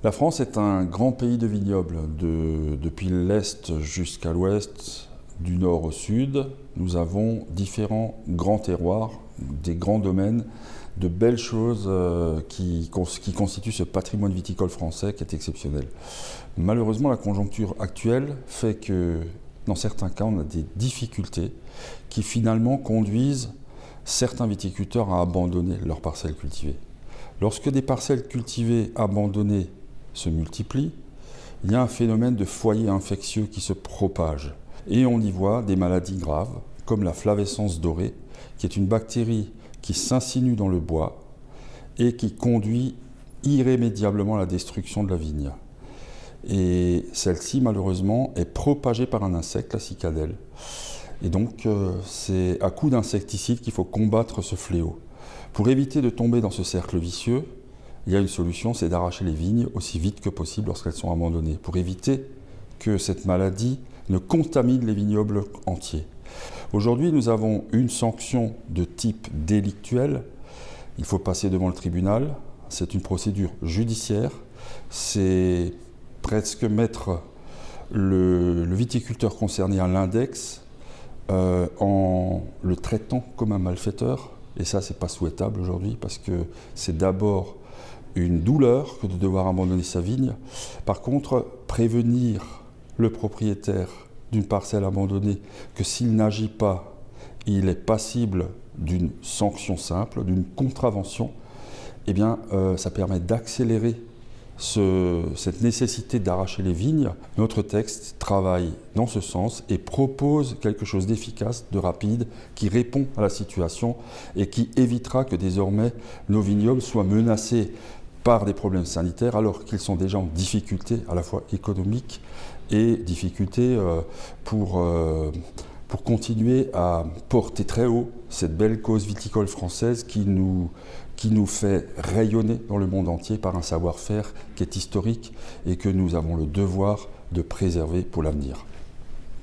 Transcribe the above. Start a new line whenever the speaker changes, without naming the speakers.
La France est un grand pays de vignobles, depuis l'Est jusqu'à l'Ouest, du Nord au Sud. Nous avons différents grands terroirs, des grands domaines, de belles choses qui constituent ce patrimoine viticole français qui est exceptionnel. Malheureusement, la conjoncture actuelle fait que, dans certains cas, on a des difficultés qui finalement conduisent certains viticulteurs à abandonner leurs parcelles cultivées. Lorsque des parcelles cultivées abandonnées se multiplient, il y a un phénomène de foyer infectieux qui se propage. Et on y voit des maladies graves, comme la flavescence dorée, qui est une bactérie qui s'insinue dans le bois et qui conduit irrémédiablement à la destruction de la vigne. Et celle-ci, malheureusement, est propagée par un insecte, la cicadelle. Et donc, c'est à coup d'insecticide qu'il faut combattre ce fléau. Pour éviter de tomber dans ce cercle vicieux, il y a une solution, c'est d'arracher les vignes aussi vite que possible lorsqu'elles sont abandonnées, pour éviter que cette maladie ne contamine les vignobles entiers. Aujourd'hui, nous avons une sanction de type délictuel. Il faut passer devant le tribunal. C'est une procédure judiciaire. C'est presque mettre le viticulteur concerné à l'index en le traitant comme un malfaiteur. Et ça, c'est pas souhaitable aujourd'hui parce que c'est d'abord une douleur que de devoir abandonner sa vigne. Par contre, prévenir le propriétaire d'une parcelle abandonnée que s'il n'agit pas, il est passible d'une sanction simple, d'une contravention, eh bien, ça permet d'accélérer cette nécessité d'arracher les vignes. Notre texte travaille dans ce sens et propose quelque chose d'efficace, de rapide, qui répond à la situation et qui évitera que désormais nos vignobles soient menacés par des problèmes sanitaires alors qu'ils sont déjà en difficulté à la fois économique et difficulté pour continuer à porter très haut cette belle cause viticole française qui nous fait rayonner dans le monde entier par un savoir-faire qui est historique et que nous avons le devoir de préserver pour l'avenir.